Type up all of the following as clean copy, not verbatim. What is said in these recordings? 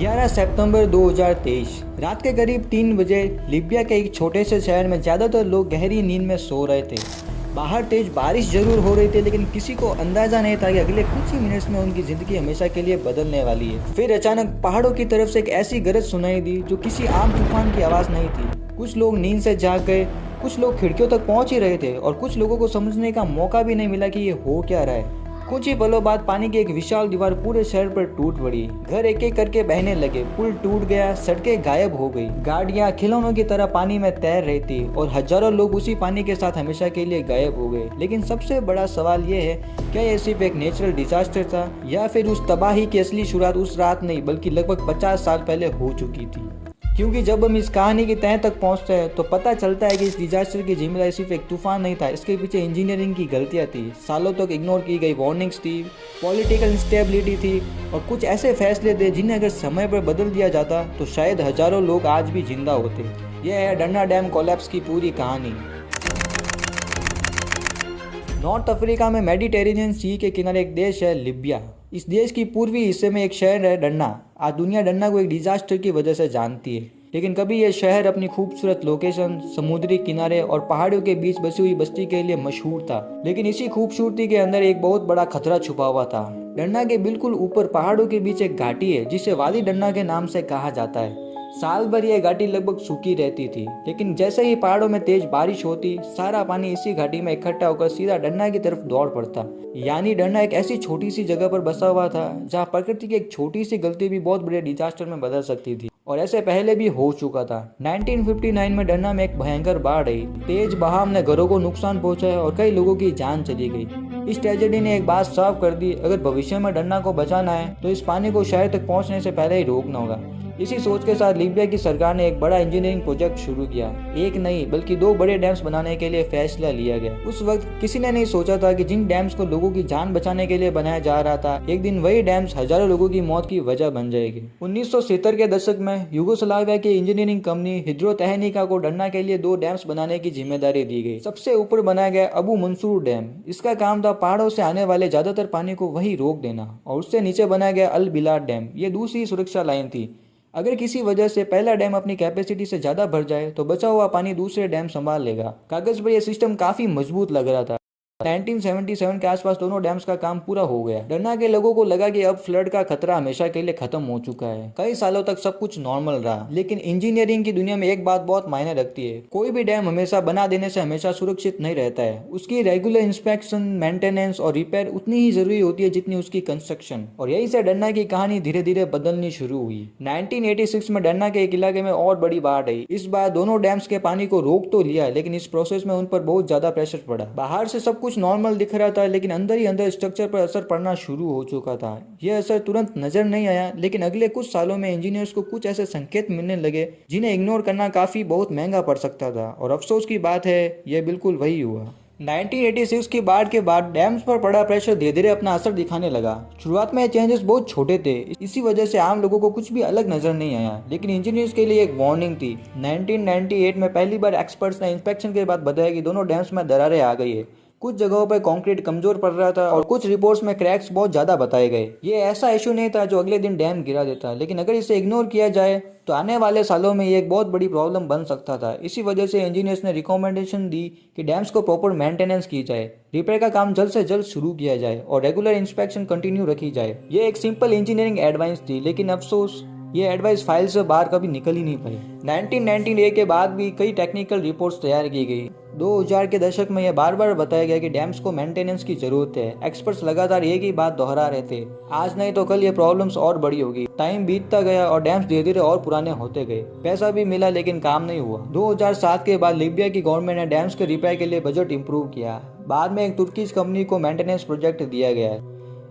11 सितंबर 2023 रात के करीब 3 बजे लीबिया के एक छोटे से शहर में ज़्यादातर लोग गहरी नींद में सो रहे थे। बाहर तेज बारिश जरूर हो रही थी, लेकिन किसी को अंदाजा नहीं था कि अगले कुछ ही मिनट्स में उनकी ज़िंदगी हमेशा के लिए बदलने वाली है। फिर अचानक पहाड़ों की तरफ से एक ऐसी गरज सुनाई दी जो किसी आम तूफान की आवाज़ नहीं थी। कुछ लोग नींद से जाग गए, कुछ लोग खिड़कियों तक पहुंच ही रहे थे और कुछ लोगों को समझने का मौका भी नहीं मिला कि ये हो क्या रहा है। कुछ ही पलों बाद पानी की एक विशाल दीवार पूरे शहर पर टूट पड़ी। घर एक एक करके बहने लगे, पुल टूट गया, सड़कें गायब हो गई, गाड़ियां खिलौनों की तरह पानी में तैर रही थी और हजारों लोग उसी पानी के साथ हमेशा के लिए गायब हो गए। लेकिन सबसे बड़ा सवाल ये है, क्या ये सिर्फ एक नेचुरल डिजास्टर था या फिर उस तबाही की असली शुरुआत उस रात नहीं बल्कि लगभग 50 साल पहले हो चुकी थी? क्योंकि जब हम इस कहानी की तह तक पहुंचते हैं तो पता चलता है कि इस डिजास्टर की जिम्मेदारी सिर्फ एक तूफान नहीं था, इसके पीछे इंजीनियरिंग की गलतियां थी, सालों तक इग्नोर की गई वार्निंग्स थी, पॉलिटिकल इंस्टेबिलिटी थी और कुछ ऐसे फैसले थे जिन्हें अगर समय पर बदल दिया जाता तो शायद हजारों लोग आज भी जिंदा होते। यह है डन्ना डैम कोलैप्स की पूरी कहानी। नॉर्थ अफ्रीका में मेडिटेरेनियन सी के किनारे एक देश है लिबिया। इस देश की पूर्वी हिस्से में एक शहर है डन्ना। आज दुनिया डन्ना को एक डिजास्टर की वजह से जानती है, लेकिन कभी यह शहर अपनी खूबसूरत लोकेशन, समुद्री किनारे और पहाड़ियों के बीच बसी हुई बस्ती के लिए मशहूर था। लेकिन इसी खूबसूरती के अंदर एक बहुत बड़ा खतरा छुपा हुआ था। डन्ना के बिल्कुल ऊपर पहाड़ों के बीच एक घाटी है जिसे वादी डन्ना के नाम से कहा जाता है। साल भर यह घाटी लगभग सूखी रहती थी, लेकिन जैसे ही पहाड़ों में तेज बारिश होती, सारा पानी इसी घाटी में इकट्ठा होकर सीधा डन्ना की तरफ दौड़ पड़ता। यानी डन्ना एक ऐसी छोटी सी जगह पर बसा हुआ था जहां प्रकृति की एक छोटी सी गलती भी बहुत बड़े डिजास्टर में बदल सकती थी, और ऐसे पहले भी हो चुका था। 1959 में डन्ना में एक भयंकर बाढ़ आई। तेज बहाव ने घरों को नुकसान पहुंचाया और कई लोगों की जान चली गई। इस ट्रेजेडी ने एक बात साफ कर दी, अगर भविष्य में डन्ना को बचाना है तो इस पानी को शहर तक पहुंचने से पहले ही रोकना होगा। इसी सोच के साथ लीबिया की सरकार ने एक बड़ा इंजीनियरिंग प्रोजेक्ट शुरू किया। एक नहीं बल्कि 2 बड़े डैम्स बनाने के लिए फैसला लिया गया। उस वक्त किसी ने नहीं सोचा था कि जिन डैम्स को लोगों की जान बचाने के लिए बनाया जा रहा था, एक दिन वही डैम्स हजारों लोगों की मौत की वजह बन जाएगी। 1970 के दशक में यूगोस्लाविया की इंजीनियरिंग कंपनी हिद्रोतेहनिका को डन्ना के लिए 2 डैम्स बनाने की जिम्मेदारी दी गई। सबसे ऊपर बनाया गया अबू मंसूर डैम। इसका काम था पहाड़ों से आने वाले ज्यादातर पानी को वही रोक देना, और उससे नीचे बनाया गया अल बिलाद डैम। ये दूसरी सुरक्षा लाइन थी। अगर किसी वजह से पहला डैम अपनी कैपेसिटी से ज्यादा भर जाए तो बचा हुआ पानी दूसरे डैम संभाल लेगा। कागज पर यह सिस्टम काफी मजबूत लग रहा था। 1977 के आसपास दोनों डैम्स का काम पूरा हो गया। डन्ना के लोगों को लगा कि अब फ्लड का खतरा हमेशा के लिए खत्म हो चुका है। कई सालों तक सब कुछ नॉर्मल रहा, लेकिन इंजीनियरिंग की दुनिया में एक बात बहुत मायने रखती है। कोई भी डैम हमेशा बना देने से हमेशा सुरक्षित नहीं रहता है। उसकी रेगुलर इंस्पेक्शन, मेंटेनेंस और रिपेयर उतनी ही जरूरी होती है जितनी उसकी कंस्ट्रक्शन। और यही से डन्ना की कहानी धीरे धीरे बदलनी शुरू हुई। 1986 में डन्ना के एक इलाके में और बड़ी बाढ़ आई। इस बार दोनों डैम्स के पानी को रोक तो लिया, लेकिन इस प्रोसेस में उन पर बहुत ज्यादा प्रेशर पड़ा। बाहर से सब कुछ नॉर्मल दिख रहा था, लेकिन अंदर ही अंदर स्ट्रक्चर पर असर पड़ना शुरू हो चुका था। यह असर तुरंत नजर नहीं आया, लेकिन अगले कुछ सालों में इंजीनियर्स को कुछ ऐसे संकेत मिलने लगे जिन्हें इग्नोर करना काफी बहुत महंगा पड़ सकता था। और अफसोस की बात है, यह बिल्कुल वही हुआ। 1986 की बाढ़ के बाद डैम्स पर पड़ा प्रेशर धीरे धीरे अपना असर दिखाने लगा। शुरुआत में ये चेंजेस बहुत छोटे थे, इसी वजह से आम लोगों को कुछ भी अलग नजर नहीं आया, लेकिन इंजीनियर्स के लिए एक वार्निंग थी। 1998 में पहली बार एक्सपर्ट्स ने इंस्पेक्शन के बाद बताया कि दोनों डैम्स में दरारें आ गई है। कुछ जगहों पर कंक्रीट कमजोर पड़ रहा था और कुछ रिपोर्ट्स में क्रैक्स बहुत ज्यादा बताए गए। ये ऐसा इशू नहीं था जो अगले दिन डैम गिरा देता, लेकिन अगर इसे इग्नोर किया जाए तो आने वाले सालों में ये एक बहुत बड़ी प्रॉब्लम बन सकता था। इसी वजह से इंजीनियर्स ने रिकमेंडेशन दी कि डैम्स को प्रॉपर मेंटेनेंस की जाए, रिपेयर का काम जल्द से जल्द शुरू किया जाए और रेगुलर इंस्पेक्शन कंटिन्यू रखी जाए। ये एक सिंपल इंजीनियरिंग एडवाइस थी, लेकिन अफसोस ये एडवाइस फाइल से बाहर कभी निकल ही नहीं पाई। 1998 के बाद भी कई टेक्निकल रिपोर्ट्स तैयार की गई। 2000 के दशक में यह बार बार बताया गया कि डैम्स को मेंटेनेंस की जरूरत है। एक्सपर्ट्स लगातार एक ही बात दोहरा रहे थे, आज नहीं तो कल ये प्रॉब्लम्स और बड़ी होगी। टाइम बीतता गया और डैम्स धीरे धीरे और पुराने होते गए। पैसा भी मिला, लेकिन काम नहीं हुआ। 2007 के बाद लीबिया की गवर्नमेंट ने डैम्स के रिपेयर के लिए बजट इंप्रूव किया। बाद में एक तुर्किश कंपनी को मेंटेनेंस प्रोजेक्ट दिया गया,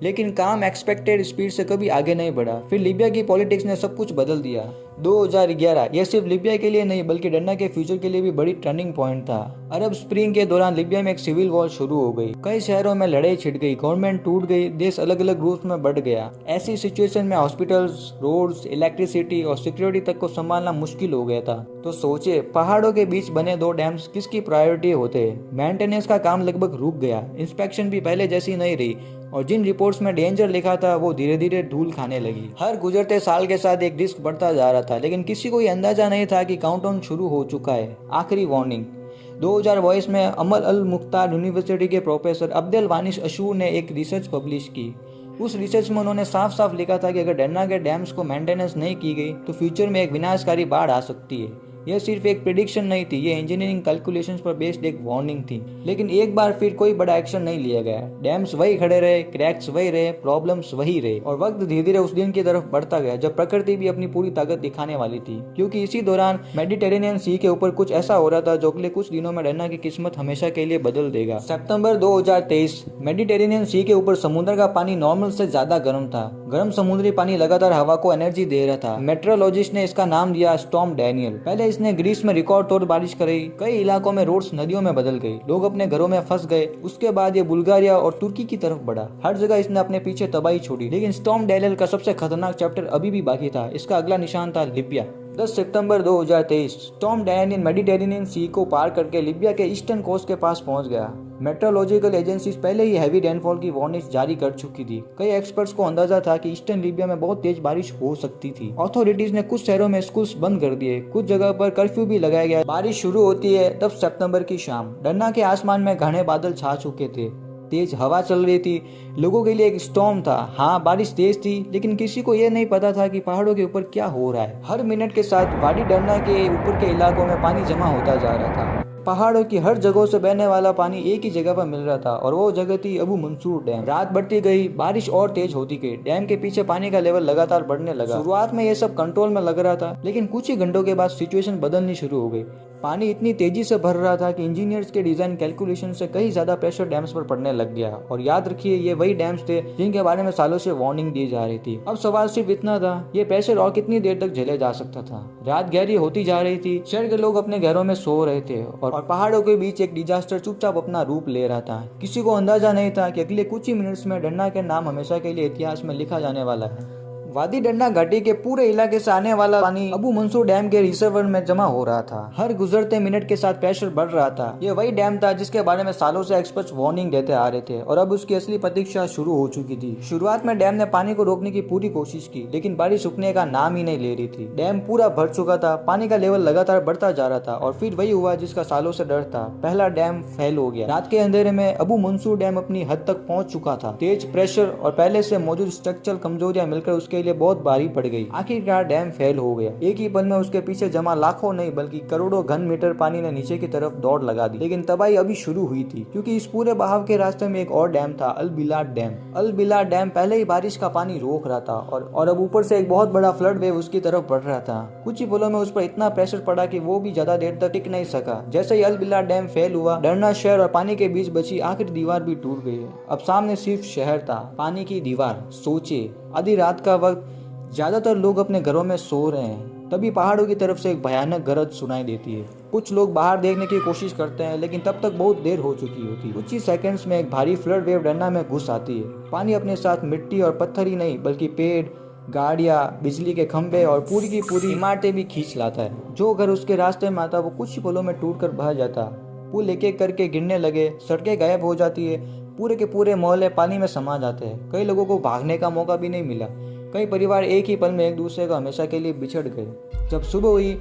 लेकिन काम एक्सपेक्टेड स्पीड से कभी आगे नहीं बढ़ा। फिर लीबिया की पॉलिटिक्स ने सब कुछ बदल दिया। 2011 यह सिर्फ लीबिया के लिए नहीं बल्कि डन्ना के फ्यूचर के लिए भी बड़ी टर्निंग पॉइंट था। अरब स्प्रिंग के दौरान लीबिया में एक सिविल वॉर शुरू हो गई, कई शहरों में लड़ाई छिड़ गई, गवर्नमेंट टूट गई, देश अलग अलग ग्रुप्स में बढ़ गया। ऐसी सिचुएशन में हॉस्पिटल्स, रोड्स, इलेक्ट्रिसिटी और सिक्योरिटी तक को संभालना मुश्किल हो गया था। तो सोचे पहाड़ों के बीच बने 2 डैम्स किसकी प्रायोरिटी होते। मेंटेनेंस का काम लगभग रुक गया, इंस्पेक्शन भी पहले जैसी नहीं रही और जिन रिपोर्ट्स में डेंजर लिखा था वो धीरे धीरे धूल खाने लगी। हर गुजरते साल के साथ एक रिस्क बढ़ता जा रहा था, लेकिन किसी को ये अंदाजा नहीं था कि काउंटडाउन शुरू हो चुका है। आखिरी वार्निंग 2022 में अमल अल मुख्तार यूनिवर्सिटी के प्रोफेसर अब्दुल वानिश अशूर ने एक रिसर्च पब्लिश की। उस रिसर्च में उन्होंने साफ साफ लिखा था कि अगर डन्ना के डैम्स को मेंटेनेंस नहीं की गई तो फ्यूचर में एक विनाशकारी बाढ़ आ सकती है। यह सिर्फ एक प्रिडिक्शन नहीं थी, ये इंजीनियरिंग कैलकुलेशंस पर बेस्ड एक वार्निंग थी। लेकिन एक बार फिर कोई बड़ा एक्शन नहीं लिया गया। डैम्स वही खड़े रहे, क्रैक्स वही रहे, प्रॉब्लम्स वही रहे और वक्त धीरे धीरे उस दिन की तरफ बढ़ता गया जब प्रकृति भी अपनी पूरी ताकत दिखाने वाली थी। क्योंकि इसी दौरान मेडिटेरेनियन सी के ऊपर कुछ ऐसा हो रहा था जो अगले कुछ दिनों में डन्ना की किस्मत हमेशा के लिए बदल देगा। सितंबर 2023 मेडिटेरेनियन सी के ऊपर समुद्र का पानी नॉर्मल से ज्यादा गर्म था। गर्म समुद्री पानी लगातार हवा को एनर्जी दे रहा था। मेट्रोलॉजिस्ट ने इसका नाम दिया स्टॉर्म डैनियल। पहले इसने ग्रीस में रिकॉर्ड तोड़ बारिश कराई, कई इलाकों में रोड्स नदियों में बदल गई, लोग अपने घरों में फंस गए। उसके बाद ये बुल्गारिया और तुर्की की तरफ बढ़ा। हर जगह इसने अपने पीछे तबाही छोड़ी। लेकिन स्टॉर्म डैनियल का सबसे खतरनाक चैप्टर अभी भी बाकी था। इसका अगला निशान था लीबिया। 10 सितंबर 2023 स्टॉर्म डैनियल मेडिटेरेनियन सी को पार करके लीबिया के ईस्टर्न कोस्ट के पास पहुंच गया। मेट्रोलॉजिकल एजेंसीज पहले ही हैवी रेनफॉल की वार्निंग जारी कर चुकी थी। कई एक्सपर्ट्स को अंदाजा था कि ईस्टर्न लीबिया में बहुत तेज बारिश हो सकती थी। अथॉरिटीज ने कुछ शहरों में स्कूल्स बंद कर दिए, कुछ जगह पर कर्फ्यू भी लगाया गया। बारिश शुरू होती है तब सितंबर की शाम। डन्ना के आसमान में घने बादल छा चुके थे, तेज हवा चल रही थी, लोगों के लिए एक स्टॉर्म था। हाँ, बारिश तेज थी, लेकिन किसी को यह नहीं पता था कि पहाड़ों के ऊपर क्या हो रहा है। हर मिनट के साथ वाडी डन्ना के ऊपर के इलाकों में पानी जमा होता जा रहा था। पहाड़ों की हर जगह से बहने वाला पानी एक ही जगह पर मिल रहा था और वो जगह थी अबू मंसूर डैम। रात बढ़ती गई, बारिश और तेज होती गई, डैम के पीछे पानी का लेवल लगातार बढ़ने लगा। शुरुआत में ये सब कंट्रोल में लग रहा था, लेकिन कुछ ही घंटों के बाद सिचुएशन बदलनी शुरू हो गई। पानी इतनी तेजी से भर रहा था कि इंजीनियर्स के डिजाइन कैलकुलेशन से कहीं ज्यादा प्रेशर डैम्स पर पड़ने लग गया। और याद रखिए, ये वही डैम्स थे जिनके बारे में सालों से वार्निंग दी जा रही थी। अब सवाल सिर्फ इतना था, ये प्रेशर और कितनी देर तक झेले जा सकता था। रात गहरी होती जा रही थी, शहर के लोग अपने घरों में सो रहे थे और पहाड़ों के बीच एक डिजास्टर चुपचाप अपना रूप ले रहा था। किसी को अंदाजा नहीं था कि अगले कुछ ही मिनट्स में डन्ना के नाम हमेशा के लिए इतिहास में लिखा जाने वाला है। वादी डन्ना घाटी के पूरे इलाके से आने वाला पानी अबू मंसूर डैम के रिजर्वर में जमा हो रहा था। हर गुजरते मिनट के साथ प्रेशर बढ़ रहा था। ये वही डैम था जिसके बारे में सालों से एक्सपर्ट्स वार्निंग देते आ रहे थे और अब उसकी असली प्रतीक्षा शुरू हो चुकी थी। शुरुआत में डैम ने पानी को रोकने की पूरी कोशिश की, लेकिन बारिश रुकने का नाम ही नहीं ले रही थी। डैम पूरा भर चुका था, पानी का लेवल लगातार बढ़ता जा रहा था और फिर वही हुआ जिसका सालों से डर था। पहला डैम फेल हो गया। रात के अंधेरे में अबू मंसूर डैम अपनी हद तक पहुंच चुका था। तेज प्रेशर और पहले से मौजूद स्ट्रक्चरल कमजोरियां मिलकर उसके लिए बहुत भारी पड़ गई। आखिरकार डैम फेल हो गया। एक ही पल में उसके पीछे जमा लाखों नहीं बल्कि करोड़ों घन मीटर पानी ने नीचे की तरफ दौड़ लगा दी। लेकिन तबाही अभी शुरू हुई थी, क्योंकि इस पूरे बहाव के रास्ते में एक और डैम था, अल बिलाद डैम। अल बिलाद डैम पहले ही बारिश का पानी रोक रहा था और अब ऊपर से एक बहुत बड़ा फ्लड वेव उसकी तरफ बढ़ रहा था। कुछ ही पलों में उस पर इतना प्रेशर पड़ा कि वो भी ज्यादा देर तक टिक नहीं सका। जैसे ही अल बिलाद डैम फेल हुआ, डरना शहर और पानी के बीच बची आखिरी दीवार भी टूट गई। अब सामने सिर्फ शहर था, पानी की दीवार। सोचे, आधी रात का वक्त, ज्यादातर लोग अपने घरों में सो रहे हैं, तभी पहाड़ों की तरफ से एक भयानक गरज सुनाई देती है। कुछ लोग बाहर देखने की कोशिश करते हैं, लेकिन तब तक बहुत देर हो चुकी होती है। कुछ ही सेकंड्स में एक भारी फ्लड वेव डन्ना में घुस आती है। पानी अपने साथ मिट्टी और पत्थर ही नहीं बल्कि पेड़, गाड़ियां, बिजली के खंभे और पूरी की पूरी इमारतें भी खींच लाता है। जो घर उसके रास्ते में आता वो कुछ ही पलों में टूट कर बह जाता। पुल एक एक करके गिरने लगे, सड़कें गायब हो जाती है, पूरे के पूरे मोहल्ले पानी में समा जाते हैं। कई लोगों को भागने का मौका भी नहीं मिला। कई परिवार एक ही पल में एक दूसरे को हमेशा के लिए बिछड़ गए। जब सुबह हुई,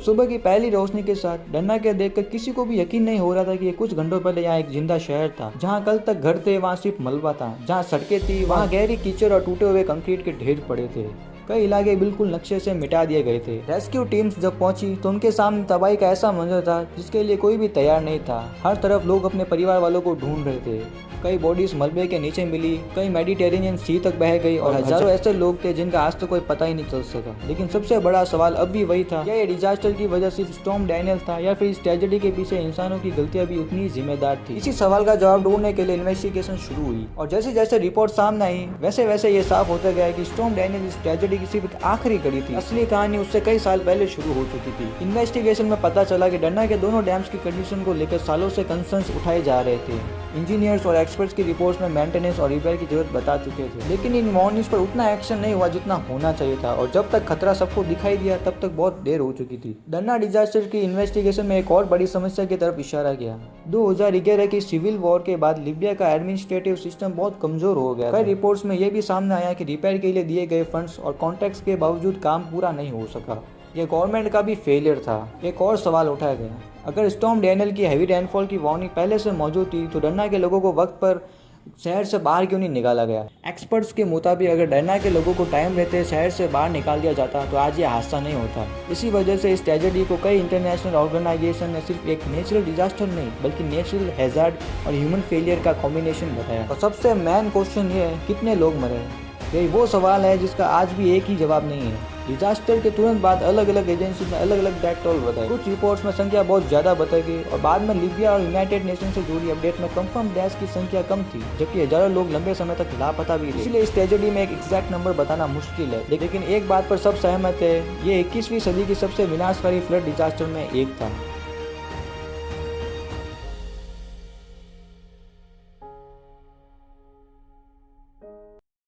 सुबह की पहली रोशनी के साथ डन्ना के देखकर किसी को भी यकीन नहीं हो रहा था कि ये कुछ घंटों पहले यहाँ एक जिंदा शहर था। जहाँ कल तक घर थे वहाँ सिर्फ मलबा था, जहाँ सड़कें थी वहाँ गहरी कीचड़ और टूटे हुए कंक्रीट के ढेर पड़े थे। कई इलाके बिल्कुल नक्शे से मिटा दिए गए थे। रेस्क्यू टीम्स जब पहुंची तो उनके सामने तबाही का ऐसा मंजर था जिसके लिए कोई भी तैयार नहीं था। हर तरफ लोग अपने परिवार वालों को ढूंढ रहे थे। कई बॉडीज मलबे के नीचे मिली, कई मेडिटेरेनियन सी तक बह गई और हजारों ऐसे लोग थे जिनका आज तक कोई पता ही नहीं चल सका। लेकिन सबसे बड़ा सवाल अब भी वही था, क्या ये डिजास्टर की वजह सिर्फ स्टॉर्म डैनियल था या फिर इस ट्रेजेडी के पीछे इंसानों की गलतियां भी उतनी जिम्मेदार थी? इसी सवाल का जवाब ढूंढने के लिए इन्वेस्टिगेशन शुरू हुई और जैसे जैसे रिपोर्ट सामने आई वैसे वैसे ये साफ होता गया कि स्टॉर्म डैनियल इस ट्रेजेडी ट्रेजेडी की सिर्फ एक आखिरी कड़ी थी। असली कहानी उससे कई साल पहले शुरू हो चुकी थी। इन्वेस्टिगेशन में पता चला कि डन्ना के दोनों डैम्स की कंडीशन को लेकर सालों से कंसर्न्स उठाए जा रहे थे। इंजीनियर्स और एक्सपर्ट्स की रिपोर्ट्स में मेंटेनेंस और रिपेयर की जरूरत बता चुके थे, लेकिन इन वार्निंग्स पर उतना एक्शन नहीं हुआ जितना होना चाहिए था, और जब तक खतरा सबको दिखाई दिया तब तक बहुत देर हो चुकी थी। डन्ना डिजास्टर की इन्वेस्टिगेशन में एक और बड़ी समस्या की तरफ इशारा किया। 2011 की सिविल वॉर के बाद लीबिया का एडमिनिस्ट्रेटिव सिस्टम बहुत कमजोर हो गया। कई रिपोर्ट्स में यह भी सामने आया कि रिपेयर के लिए दिए गए फंड्स और कॉन्ट्रैक्ट्स के बावजूद काम पूरा नहीं हो सका। यह गवर्नमेंट का भी फेलियर था। एक और सवाल उठाया गया, अगर स्टॉर्म डैनियल की हैवी रेनफॉल की वार्निंग पहले से मौजूद थी तो डन्ना के लोगों को वक्त पर शहर से बाहर क्यों नहीं निकाला गया। एक्सपर्ट्स के मुताबिक अगर डन्ना के लोगों को टाइम रहते शहर से बाहर निकाल दिया जाता तो आज ये हादसा नहीं होता। इसी वजह से इस ट्रेजेडी को कई इंटरनेशनल ऑर्गेनाइजेशन ने सिर्फ एक नेचुरल डिजास्टर नहीं बल्कि नेचुरल हैजार्ड और ह्यूमन फेलियर का कॉम्बिनेशन बताया। और सबसे मेन क्वेश्चन ये है, कितने लोग मरे। यही वो सवाल है जिसका आज भी एक ही जवाब नहीं है। डिजास्टर के तुरंत बाद अलग अलग एजेंसी ने अलग अलग डेथ टोल बताए। कुछ रिपोर्ट्स में संख्या बहुत ज़्यादा बताई गई और बाद में लीबिया और यूनाइटेड नेशन से जुड़ी अपडेट में कंफर्म डेथ्स की संख्या कम थी, जबकि हजारों लोग लंबे समय तक लापता भी रहे। इसलिए इस ट्रेजेडी में एक एग्जैक्ट नंबर बताना मुश्किल है, लेकिन एक बात पर सब सहमत है, ये 21वीं सदी की सबसे विनाशकारी फ्लड डिजास्टर में एक था।